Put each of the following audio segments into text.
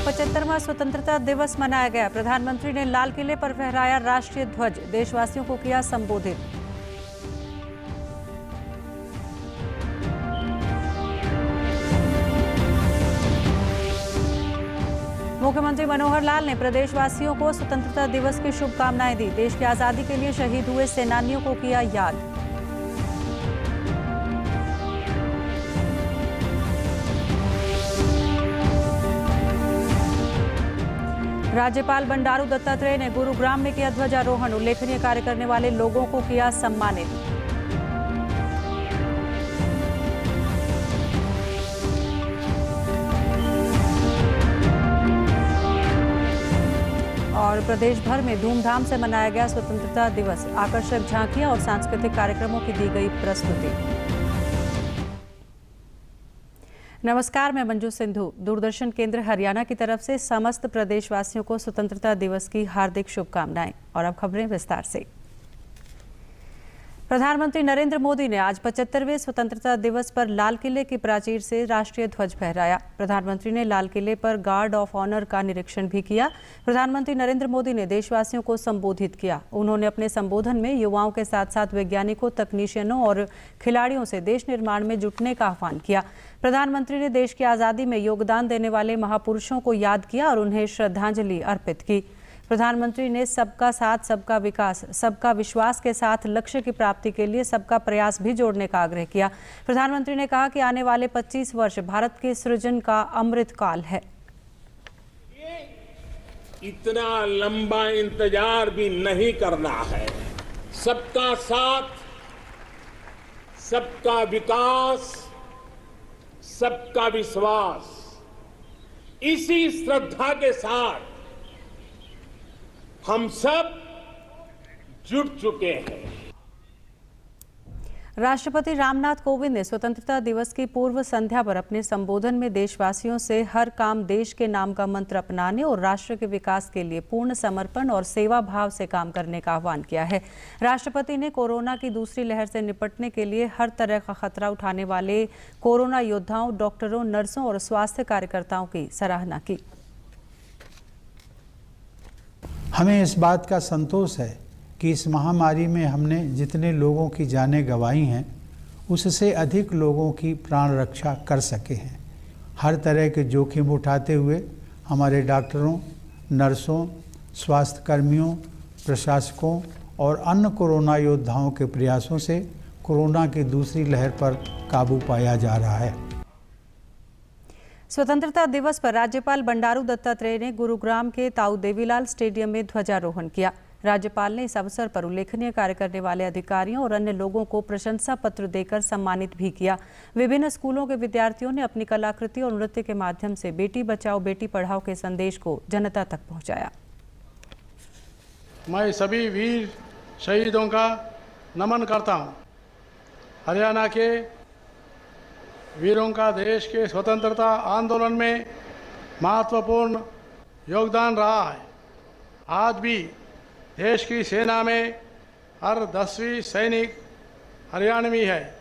75वां स्वतंत्रता दिवस मनाया गया। प्रधानमंत्री ने लाल किले पर फहराया राष्ट्रीय ध्वज, देशवासियों को किया संबोधित। मुख्यमंत्री मनोहर लाल ने प्रदेशवासियों को स्वतंत्रता दिवस की शुभकामनाएं दी। देश की आजादी के लिए शहीद हुए सेनानियों को किया याद। राज्यपाल बंडारू दत्तात्रेय ने गुरुग्राम में किया ध्वजारोहण। उल्लेखनीय कार्य करने वाले लोगों को किया सम्मानित। और प्रदेश भर में धूमधाम से मनाया गया स्वतंत्रता दिवस। आकर्षक झांकियां और सांस्कृतिक कार्यक्रमों की दी गई प्रस्तुति। नमस्कार, मैं मंजू सिंधु। दूरदर्शन केंद्र हरियाणा की तरफ से समस्त प्रदेशवासियों को स्वतंत्रता दिवस की हार्दिक शुभकामनाएं। और अब खबरें विस्तार से। प्रधानमंत्री नरेंद्र मोदी ने आज 75वें स्वतंत्रता दिवस पर लाल किले की प्राचीर से राष्ट्रीय ध्वज फहराया। प्रधानमंत्री ने लाल किले पर गार्ड ऑफ ऑनर का निरीक्षण भी किया। प्रधानमंत्री नरेंद्र मोदी ने देशवासियों को संबोधित किया। उन्होंने अपने संबोधन में युवाओं के साथ साथ वैज्ञानिकों, तकनीशियनों और खिलाड़ियों से देश निर्माण में जुटने का आह्वान किया। प्रधानमंत्री ने देश की आज़ादी में योगदान देने वाले महापुरुषों को याद किया और उन्हें श्रद्धांजलि अर्पित की। प्रधानमंत्री ने सबका साथ, सबका विकास, सबका विश्वास के साथ लक्ष्य की प्राप्ति के लिए सबका प्रयास भी जोड़ने का आग्रह किया। प्रधानमंत्री ने कहा कि आने वाले 25 वर्ष भारत के सृजन का अमृत काल है। इतना लंबा इंतजार भी नहीं करना है। सबका साथ, सबका विकास, सबका विश्वास, इसी श्रद्धा के साथ हम सब जुट चुके हैं। राष्ट्रपति रामनाथ कोविंद ने स्वतंत्रता दिवस की पूर्व संध्या पर अपने संबोधन में देशवासियों से हर काम देश के नाम का मंत्र अपनाने और राष्ट्र के विकास के लिए पूर्ण समर्पण और सेवा भाव से काम करने का आह्वान किया है। राष्ट्रपति ने कोरोना की दूसरी लहर से निपटने के लिए हर तरह का खतरा उठाने वाले कोरोना योद्धाओं, डॉक्टरों, नर्सों और स्वास्थ्य कार्यकर्ताओं की सराहना की। हमें इस बात का संतोष है कि इस महामारी में हमने जितने लोगों की जानें गंवाई हैं, उससे अधिक लोगों की प्राण रक्षा कर सके हैं। हर तरह के जोखिम उठाते हुए हमारे डॉक्टरों, नर्सों, स्वास्थ्य कर्मियों, प्रशासकों और अन्य कोरोना योद्धाओं के प्रयासों से कोरोना की दूसरी लहर पर काबू पाया जा रहा है। स्वतंत्रता दिवस पर राज्यपाल बंडारू दत्तात्रेय ने गुरुग्राम के ताऊ देवीलाल स्टेडियम में ध्वजारोहण किया। राज्यपाल ने इस अवसर पर उल्लेखनीय कार्य करने वाले अधिकारियों और अन्य लोगों को प्रशंसा पत्र देकर सम्मानित भी किया। विभिन्न स्कूलों के विद्यार्थियों ने अपनी कलाकृति और नृत्य के माध्यम से बेटी बचाओ बेटी पढ़ाओ के संदेश को जनता तक पहुंचाया। मैं सभी वीर शहीदों का नमन करता हूं। हरियाणा के वीरों का देश के स्वतंत्रता आंदोलन में महत्वपूर्ण योगदान रहा है। आज भी देश की सेना में हर 10वीं सैनिक हरियाणवी है।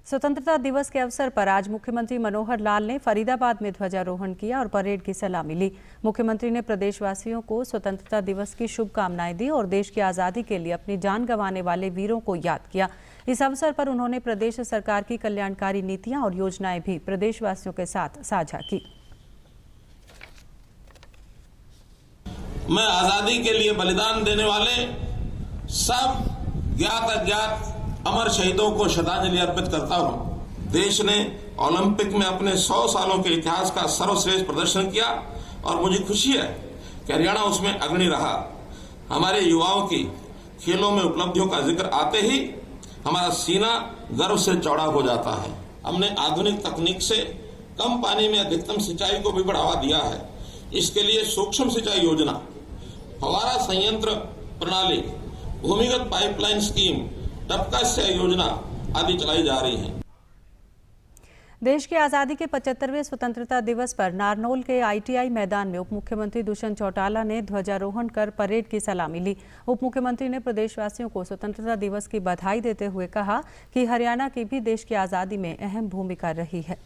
स्वतंत्रता दिवस के अवसर पर आज मुख्यमंत्री मनोहर लाल ने फरीदाबाद में ध्वजारोहण किया और परेड की सलामी ली। मुख्यमंत्री ने प्रदेशवासियों को स्वतंत्रता दिवस की शुभकामनाएं दी और देश की आज़ादी के लिए अपनी जान गंवाने वाले वीरों को याद किया। इस अवसर पर उन्होंने प्रदेश सरकार की कल्याणकारी नीतियां और योजनाएं भी प्रदेशवासियों के साथ साझा की। मैं आजादी के लिए बलिदान देने वाले सब ज्ञात अज्ञात अमर शहीदों को श्रद्धांजलि अर्पित करता हूं। देश ने ओलंपिक में अपने 100 सालों के इतिहास का सर्वश्रेष्ठ प्रदर्शन किया और मुझे खुशी है कि हरियाणा उसमें अग्रणी रहा। हमारे युवाओं की खेलों में उपलब्धियों का जिक्र आते ही हमारा सीना गर्व से चौड़ा हो जाता है। हमने आधुनिक तकनीक से कम पानी में अधिकतम सिंचाई को भी बढ़ावा दिया है। इसके लिए सूक्ष्म सिंचाई योजना, फव्वारा संयंत्र प्रणाली, भूमिगत पाइपलाइन स्कीम, टपका सिंचाई योजना आदि चलाई जा रही है। देश की आज़ादी के 75वें स्वतंत्रता दिवस पर नारनौल के ITI मैदान में उप मुख्यमंत्री दुष्यंत चौटाला ने ध्वजारोहण कर परेड की सलामी ली। उप मुख्यमंत्री ने प्रदेशवासियों को स्वतंत्रता दिवस की बधाई देते हुए कहा कि हरियाणा की भी देश की आज़ादी में अहम भूमिका रही है।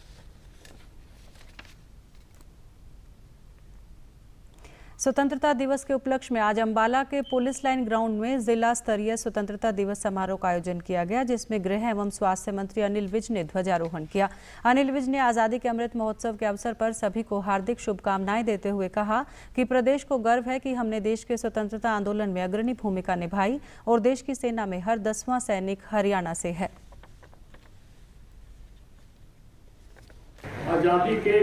स्वतंत्रता दिवस के उपलक्ष्य में आज अंबाला के पुलिस लाइन ग्राउंड में जिला स्तरीय स्वतंत्रता दिवस समारोह का आयोजन किया गया, जिसमें गृह एवं स्वास्थ्य मंत्री अनिल विज ने ध्वजारोहण किया। अनिल विज ने आज़ादी के अमृत महोत्सव के अवसर पर सभी को हार्दिक शुभकामनाएं देते हुए कहा कि प्रदेश को गर्व है कि हमने देश के स्वतंत्रता आंदोलन में अग्रणी भूमिका निभाई और देश की सेना में हर 10वां सैनिक हरियाणा से है। आजादी के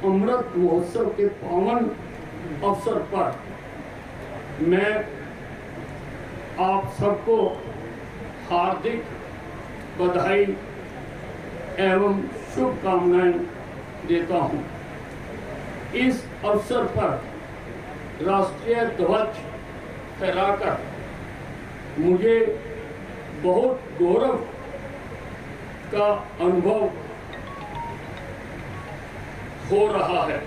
अमृत महोत्सव के पावन अवसर पर मैं आप सबको हार्दिक बधाई एवं शुभकामनाएं देता हूं। इस अवसर पर राष्ट्रीय ध्वज फहराकर मुझे बहुत गौरव का अनुभव हो रहा है।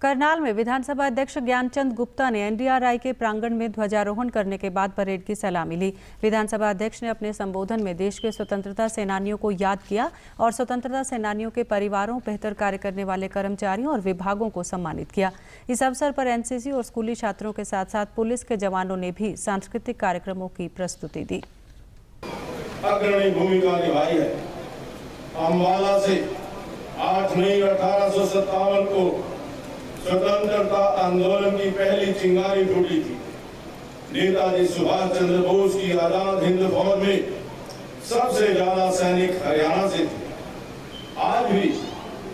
करनाल में विधानसभा अध्यक्ष ज्ञानचंद गुप्ता ने एनडीआरआई के प्रांगण में ध्वजारोहण करने के बाद परेड की सलामी ली। विधानसभा अध्यक्ष ने अपने संबोधन में देश के स्वतंत्रता सेनानियों को याद किया और स्वतंत्रता सेनानियों के परिवारों, बेहतर कार्य करने वाले कर्मचारियों और विभागों को सम्मानित किया। इस अवसर पर एनसीसी और स्कूली छात्रों के साथ साथ पुलिस के जवानों ने भी सांस्कृतिक कार्यक्रमों की प्रस्तुति दी। अग्रणी भूमिका निभाई है। अंबाला से 8 मई 1857 को स्वतंत्रता आंदोलन की पहली चिंगारी फूटी थी। नेताजी सुभाष चंद्र बोस की आजाद हिंद फौज में सबसे ज्यादा सैनिक हरियाणा से थे। आज भी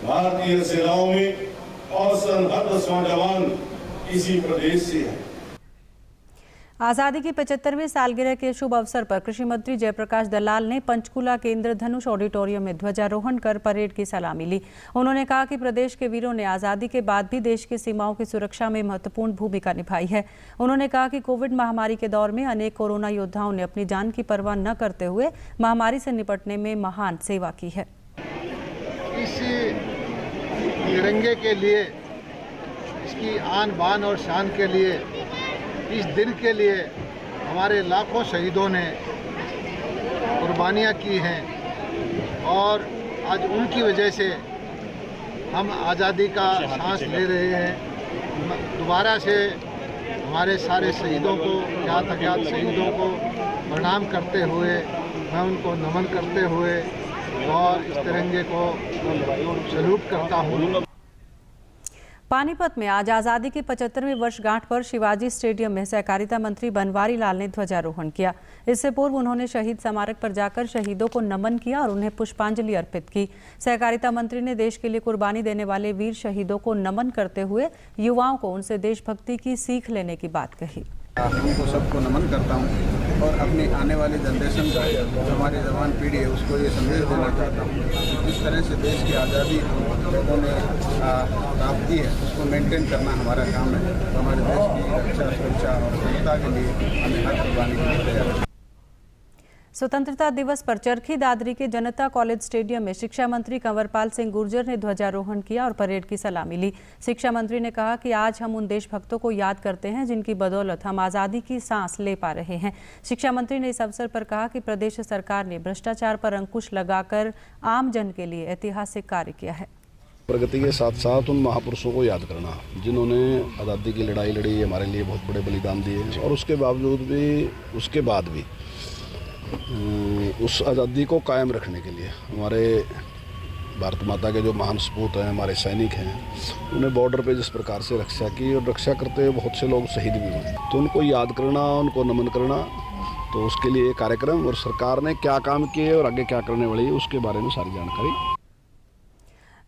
भारतीय सेनाओं में औसतन हर 10वां जवान इसी प्रदेश से है। आज़ादी की 75वीं सालगिरह के शुभ अवसर पर कृषि मंत्री जयप्रकाश दलाल ने पंचकूला के इंद्रधनुष ऑडिटोरियम में ध्वजारोहण कर परेड की सलामी ली। उन्होंने कहा कि प्रदेश के वीरों ने आज़ादी के बाद भी देश की सीमाओं की सुरक्षा में महत्वपूर्ण भूमिका निभाई है। उन्होंने कहा कि कोविड महामारी के दौर में अनेक कोरोना योद्धाओं ने अपनी जान की परवाह न करते हुए महामारी से निपटने में महान सेवा की है। इस तिरंगे के लिए, इसकी आन बान और शान के लिए, इस दिन के लिए हमारे लाखों शहीदों ने कुर्बानियाँ की हैं और आज उनकी वजह से हम आज़ादी का सांस ले रहे हैं। दोबारा से हमारे सारे शहीदों को, ज्ञात अज्ञात शहीदों को प्रणाम करते हुए, मैं उनको नमन करते हुए और इस तिरंगे को सैल्यूट करता हूँ। पानीपत में आज आज़ादी की 75वीं वर्षगांठ पर शिवाजी स्टेडियम में सहकारिता मंत्री बनवारी लाल ने ध्वजारोहण किया। इससे पूर्व उन्होंने शहीद स्मारक पर जाकर शहीदों को नमन किया और उन्हें पुष्पांजलि अर्पित की। सहकारिता मंत्री ने देश के लिए कुर्बानी देने वाले वीर शहीदों को नमन करते हुए युवाओं को उनसे देशभक्ति की सीख लेने की बात कही। उनको सबको नमन करता हूँ और अपनी आने वाली जनरेशन को, जो हमारी जवान पीढ़ी है, उसको ये संदेश देना चाहता हूँ। जिस तरह से देश की आज़ादी लोगों ने प्राप्त की है, उसको मेंटेन करना हमारा काम है। तो हमारे देश की रक्षा, सुरक्षा और स्वतंत्रता के लिए हमें हर कुर्बानी के लिए तैयार है। स्वतंत्रता दिवस पर चरखी दादरी के जनता कॉलेज स्टेडियम में शिक्षा मंत्री कंवरपाल सिंह गुर्जर ने ध्वजारोहण किया और परेड की सलामी ली। शिक्षा मंत्री ने कहा कि आज हम उन देशभक्तों को याद करते हैं जिनकी बदौलत हम आज़ादी की सांस ले पा रहे हैं। शिक्षा मंत्री ने इस अवसर पर कहा कि प्रदेश सरकार ने भ्रष्टाचार पर अंकुश लगाकर आम जन के लिए ऐतिहासिक कार्य किया है। प्रगति के साथ साथ उन महापुरुषों को याद करना जिन्होंने आज़ादी की लड़ाई लड़ी, हमारे लिए बहुत बड़े बलिदान दिए और उसके बावजूद भी, उसके बाद भी उस आज़ादी को कायम रखने के लिए हमारे भारत माता के जो महान सपूत हैं, हमारे सैनिक हैं, उन्हें बॉर्डर पे जिस प्रकार से रक्षा की और रक्षा करते हुए बहुत से लोग शहीद भी हुए, तो उनको याद करना, उनको नमन करना, तो उसके लिए कार्यक्रम और सरकार ने क्या काम किए और आगे क्या करने वाली है उसके बारे में सारी जानकारी।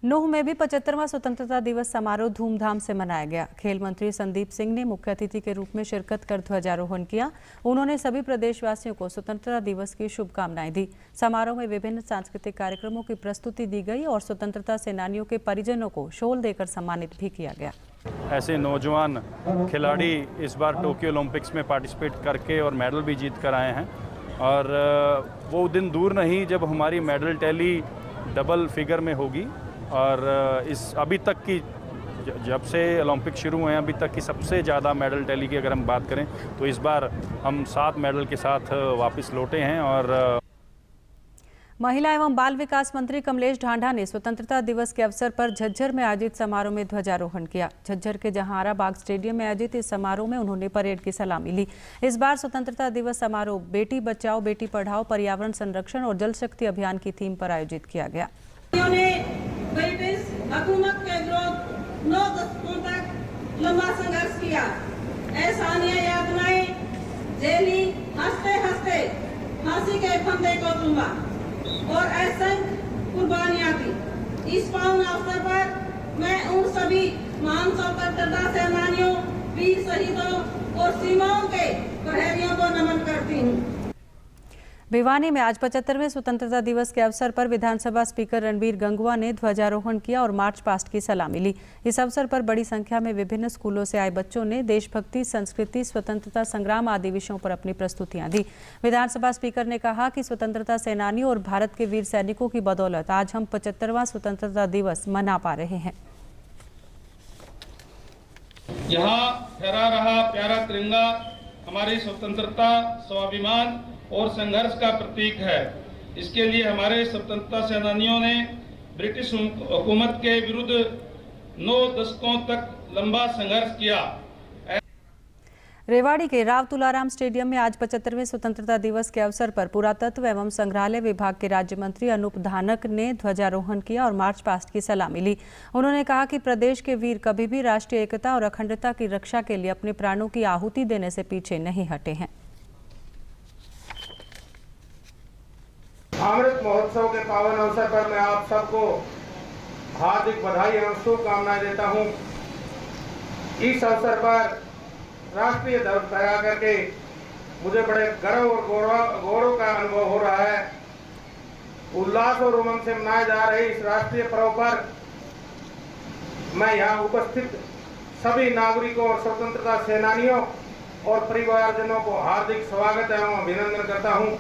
नूंह में भी 75वां स्वतंत्रता दिवस समारोह धूमधाम से मनाया गया। खेल मंत्री संदीप सिंह ने मुख्य अतिथि के रूप में शिरकत कर ध्वजारोहण किया। उन्होंने सभी प्रदेशवासियों को स्वतंत्रता दिवस की शुभकामनाएं दी। समारोह में विभिन्न सांस्कृतिक कार्यक्रमों की प्रस्तुति दी गई और स्वतंत्रता सेनानियों के परिजनों को शॉल देकर सम्मानित भी किया गया। ऐसे नौजवान खिलाड़ी इस बार टोक्यो ओलंपिक्स में पार्टिसिपेट करके और मेडल भी जीत कर आए हैं और वो दिन दूर नहीं जब हमारी मेडल टैली डबल फिगर में होगी और इस अभी तक की, जब से ओलंपिक शुरू हुए हैं अभी तक की सबसे ज़्यादा मेडल टैली की अगर हम बात करें तो इस बार हम 7 मेडल के साथ वापस लौटे हैं। और महिला एवं बाल विकास मंत्री कमलेश ढांढा ने स्वतंत्रता दिवस के अवसर पर झज्जर में आयोजित समारोह में ध्वजारोहण किया। झज्जर के जहांरा बाग स्टेडियम में आयोजित इस समारोह में उन्होंने परेड की सलामी ली। इस बार स्वतंत्रता दिवस समारोह बेटी बचाओ बेटी पढ़ाओ, पर्यावरण संरक्षण और जल शक्ति अभियान की थीम पर आयोजित किया गया। ब्रिटिश हुकूमत के विरुद्ध 9 दशकों तक लंबा संघर्ष किया। ऐसानियां यातनाएं झेली, हंसते हंसते फांसी के फंदे को चूमा और असंख्य कुर्बानियां दी। इस पावन अवसर पर मैं उन सभी महान स्वतंत्रता सेनानियों, वीर शहीदों और सीमाओं के प्रहरियों को नमन करती हूँ। भिवानी में आज 75वें स्वतंत्रता दिवस के अवसर पर विधानसभा स्पीकर रणबीर गंगवा ने ध्वजारोहण किया और मार्च पास्ट की सलामी ली। इस अवसर पर बड़ी संख्या में विभिन्न स्कूलों से आए बच्चों ने देशभक्ति, संस्कृति, स्वतंत्रता संग्राम आदि विषयों पर अपनी प्रस्तुतियां दी। विधानसभा स्पीकर ने कहा कि स्वतंत्रता सेनानियों और भारत के वीर सैनिकों की बदौलत आज हम 75वां स्वतंत्रता दिवस मना पा रहे हैं। यहाँ फहरा रहा प्यारा तिरंगा हमारी स्वतंत्रता, स्वाभिमान और संघर्ष का प्रतीक है। इसके लिए हमारे स्वतंत्रता सेनानियों ने ब्रिटिश हुकूमत के विरुद्ध 9 दशकों तक लंबा संघर्ष किया। रेवाड़ी के राव तुलाराम स्टेडियम में आज 75वें स्वतंत्रता दिवस के अवसर पर पुरातत्व एवं संग्रहालय विभाग के राज्य मंत्री अनूप धानक ने ध्वजारोहण किया और मार्च पास्ट की सलामी ली। उन्होंने कहा कि प्रदेश के वीर कभी भी राष्ट्रीय एकता और अखंडता की रक्षा के लिए अपने प्राणों की आहुति देने से पीछे नहीं हटे हैं। अमृत महोत्सव के पावन अवसर पर मैं आप सबको हार्दिक बधाई एवं शुभकामनाएं देता हूं। इस अवसर पर राष्ट्रीय ध्वज फहरा करके मुझे बड़े गर्व और गौरव का अनुभव हो रहा है। उल्लास और उमंग से मनाए जा रहे इस राष्ट्रीय पर्व पर मैं यहाँ उपस्थित सभी नागरिकों और स्वतंत्रता सेनानियों और परिवारजनों को हार्दिक स्वागत एवं अभिनंदन करता हूँ।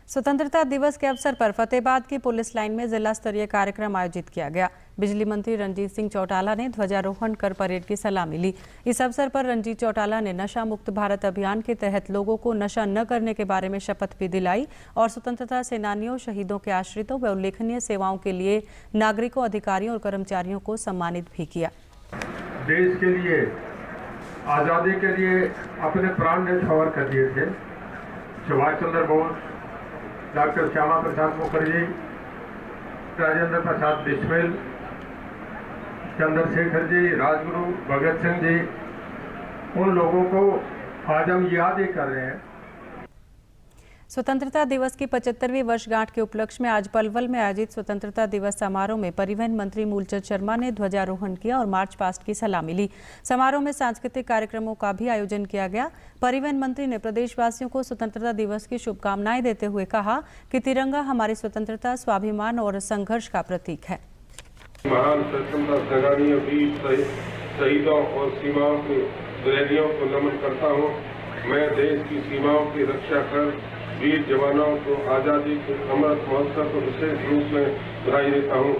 स्वतंत्रता दिवस के अवसर पर फतेहाबाद की पुलिस लाइन में जिला स्तरीय कार्यक्रम आयोजित किया गया। बिजली मंत्री रणजीत सिंह चौटाला ने ध्वजारोहण कर परेड की सलामी ली। इस अवसर पर रणजीत चौटाला ने नशा मुक्त भारत अभियान के तहत लोगों को नशा न करने के बारे में शपथ भी दिलाई और स्वतंत्रता सेनानियों, शहीदों के आश्रितों व उल्लेखनीय सेवाओं के लिए नागरिकों, अधिकारियों और कर्मचारियों को सम्मानित भी किया। देश के लिए, आजादी के लिए अपने प्राण न्यौछावर कर दिए थे सुभाष चंद्र बोस, डॉक्टर श्यामा प्रसाद मुखर्जी, राजेंद्र प्रसाद बिस्मिल, चंद्रशेखर जी, राजगुरु भगत सिंह जी, उन लोगों को आज हम याद ही कर रहे हैं। स्वतंत्रता दिवस की 75वीं वर्षगांठ के उपलक्ष्य में आज पलवल में आयोजित स्वतंत्रता दिवस समारोह में परिवहन मंत्री मूलचंद शर्मा ने ध्वजारोहण किया और मार्च पास्ट की सलामी ली। समारोह में सांस्कृतिक कार्यक्रमों का भी आयोजन किया गया। परिवहन मंत्री ने प्रदेशवासियों को स्वतंत्रता दिवस की शुभकामनाएं देते हुए कहा कि तिरंगा हमारी स्वतंत्रता, स्वाभिमान और संघर्ष का प्रतीक है। महान स्वतंत्रता सेनानियों, वीर शहीदों और सीमाओं के प्रहरियों को नमन करता हूँ। मैं देश की सीमाओं की रक्षा कर वीर जवानों को आजादी के अमृत महोत्सव को विशेष रूप में बधाई देता हूँ।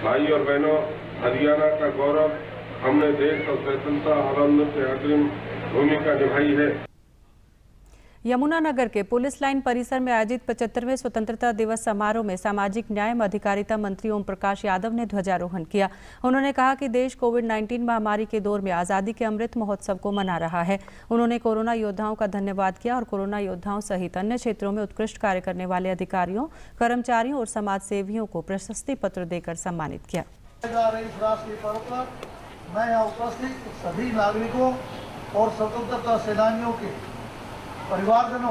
भाई और बहनों, हरियाणा का गौरव हमने देश और स्वतंत्रता आंदोलन के अग्रिम भूमिका निभाई है। यमुनानगर के पुलिस लाइन परिसर में आयोजित 75वें स्वतंत्रता दिवस समारोह में सामाजिक न्याय एवं अधिकारिता मंत्री ओम प्रकाश यादव ने ध्वजारोहण किया। उन्होंने कहा कि देश कोविड-19 महामारी के दौर में आज़ादी के अमृत महोत्सव को मना रहा है। उन्होंने कोरोना योद्धाओं का धन्यवाद किया और कोरोना योद्धाओं सहित अन्य क्षेत्रों में उत्कृष्ट कार्य करने वाले अधिकारियों, कर्मचारियों और समाज सेवियों को प्रशस्ति पत्र देकर सम्मानित किया। मैं यहाँ उपस्थित सभी नागरिकों और स्वतंत्रता सेनानियों के परिवारजनों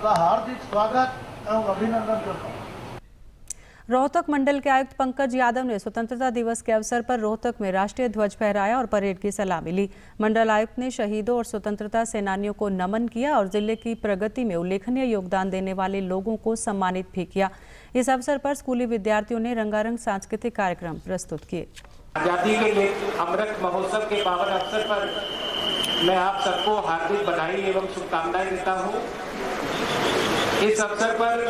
का हार्दिक स्वागत एवं अभिनंदन करता हूँ। रोहतक मंडल के आयुक्त पंकज यादव ने स्वतंत्रता दिवस के अवसर पर रोहतक में राष्ट्रीय ध्वज फहराया और परेड की सलामी ली। मंडल आयुक्त ने शहीदों और स्वतंत्रता सेनानियों को नमन किया और जिले की प्रगति में उल्लेखनीय योगदान देने वाले लोगों को सम्मानित भी किया। इस अवसर पर स्कूली विद्यार्थियों ने रंगारंग सांस्कृतिक कार्यक्रम प्रस्तुत किए। आजादी के अमृत महोत्सव के पावन अवसर पर मैं आप सबको हार्दिक बधाई एवं शुभकामनाएं देता हूं। इस अवसर पर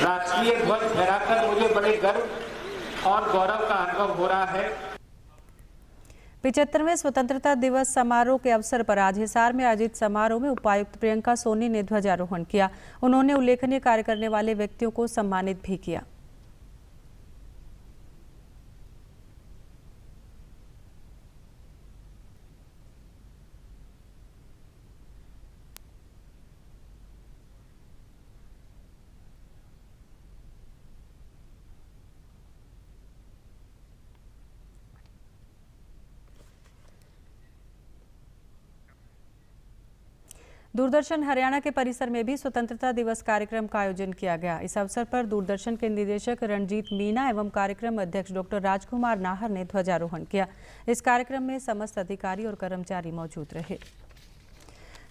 राष्ट्रीय ध्वज फहराकर मुझे बड़े गर्व और गौरव का अनुभव हो रहा है। 75वें स्वतंत्रता दिवस समारोह के अवसर पर आज हिसार में आयोजित समारोह में उपायुक्त प्रियंका सोनी ने ध्वजारोहण किया। उन्होंने उल्लेखनीय कार्य करने वाले व्यक्तियों को सम्मानित भी किया। दूरदर्शन हरियाणा के परिसर में भी स्वतंत्रता दिवस कार्यक्रम का आयोजन किया गया। इस अवसर पर दूरदर्शन के निदेशक रणजीत मीना एवं कार्यक्रम अध्यक्ष डॉक्टर राजकुमार नाहर ने ध्वजारोहण किया। इस कार्यक्रम में समस्त अधिकारी और कर्मचारी मौजूद रहे।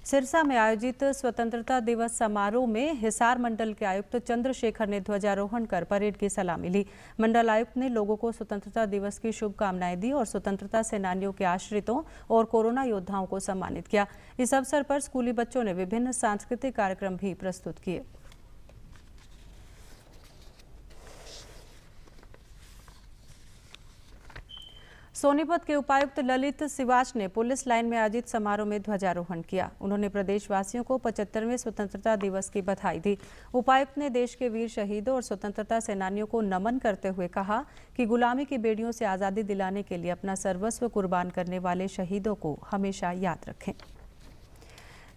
सिरसा में आयोजित स्वतंत्रता दिवस समारोह में हिसार मंडल के आयुक्त चंद्रशेखर ने ध्वजारोहण कर परेड की सलामी ली। मंडल आयुक्त ने लोगों को स्वतंत्रता दिवस की शुभकामनाएं दी और स्वतंत्रता सेनानियों के आश्रितों और कोरोना योद्धाओं को सम्मानित किया। इस अवसर पर स्कूली बच्चों ने विभिन्न सांस्कृतिक कार्यक्रम भी प्रस्तुत किए। सोनीपत के उपायुक्त ललित सिवाच ने पुलिस लाइन में आयोजित समारोह में ध्वजारोहण किया। उन्होंने प्रदेशवासियों को 75वें स्वतंत्रता दिवस की बधाई दी। उपायुक्त ने देश के वीर शहीदों और स्वतंत्रता सेनानियों को नमन करते हुए कहा कि गुलामी की बेड़ियों से आज़ादी दिलाने के लिए अपना सर्वस्व कुर्बान करने वाले शहीदों को हमेशा याद रखें।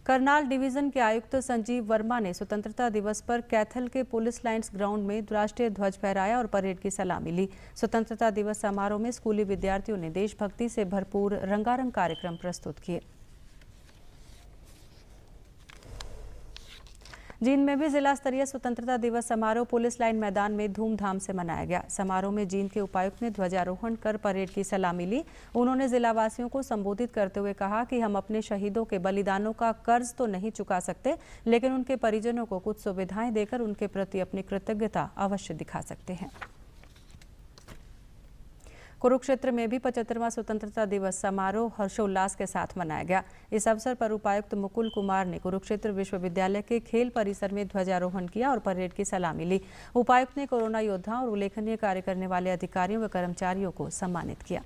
करनाल डिवीजन के आयुक्त संजीव वर्मा ने स्वतंत्रता दिवस पर कैथल के पुलिस लाइन्स ग्राउंड में राष्ट्रीय ध्वज फहराया और परेड की सलामी ली। स्वतंत्रता दिवस समारोह में स्कूली विद्यार्थियों ने देशभक्ति से भरपूर रंगारंग कार्यक्रम प्रस्तुत किए। जींद में भी जिला स्तरीय स्वतंत्रता दिवस समारोह पुलिस लाइन मैदान में धूमधाम से मनाया गया। समारोह में जींद के उपायुक्त ने ध्वजारोहण कर परेड की सलामी ली। उन्होंने जिलावासियों को संबोधित करते हुए कहा कि हम अपने शहीदों के बलिदानों का कर्ज तो नहीं चुका सकते, लेकिन उनके परिजनों को कुछ सुविधाएं देकर उनके प्रति अपनी कृतज्ञता अवश्य दिखा सकते हैं। कुरुक्षेत्र में भी 75वां स्वतंत्रता दिवस समारोह हर्षोल्लास के साथ मनाया गया। इस अवसर पर उपायुक्त मुकुल कुमार ने कुरुक्षेत्र विश्वविद्यालय के खेल परिसर में ध्वजारोहण किया और परेड की सलामी ली। उपायुक्त ने कोरोना योद्धाओं और उल्लेखनीय कार्य करने वाले अधिकारियों व कर्मचारियों को सम्मानित किया।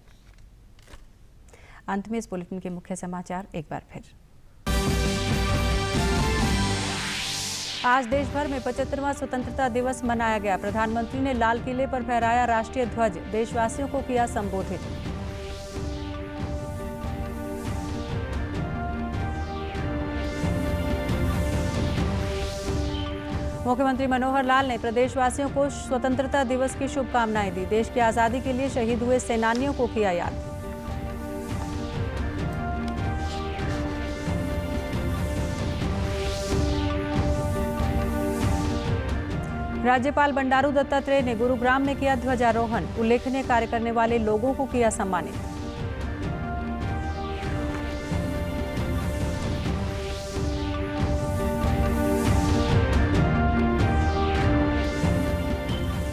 अंत में इस बुलेटिन के मुख्य समाचार एक बार फिर। आज देश भर में 75वां स्वतंत्रता दिवस मनाया गया। प्रधानमंत्री ने लाल किले पर फहराया राष्ट्रीय ध्वज, देशवासियों को किया संबोधित। मुख्यमंत्री मनोहर लाल ने प्रदेशवासियों को स्वतंत्रता दिवस की शुभकामनाएं दी। देश की आजादी के लिए शहीद हुए सेनानियों को किया याद। राज्यपाल बंडारू दत्तात्रेय ने गुरुग्राम में किया ध्वजारोहण। उल्लेखनीय कार्य करने वाले लोगों को किया सम्मानित।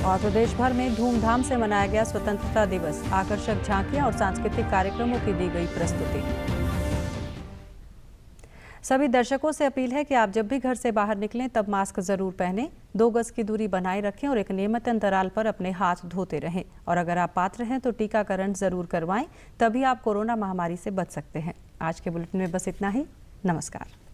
और प्रदेश भर में धूमधाम से मनाया गया स्वतंत्रता दिवस। आकर्षक झांकियां और सांस्कृतिक कार्यक्रमों की दी गई प्रस्तुति। सभी दर्शकों से अपील है कि आप जब भी घर से बाहर निकलें तब मास्क जरूर पहनें, 2 गज की दूरी बनाए रखें और एक नियमित अंतराल पर अपने हाथ धोते रहें। और अगर आप पात्र हैं तो टीकाकरण जरूर करवाएं, तभी आप कोरोना महामारी से बच सकते हैं। आज के बुलेटिन में बस इतना ही। नमस्कार।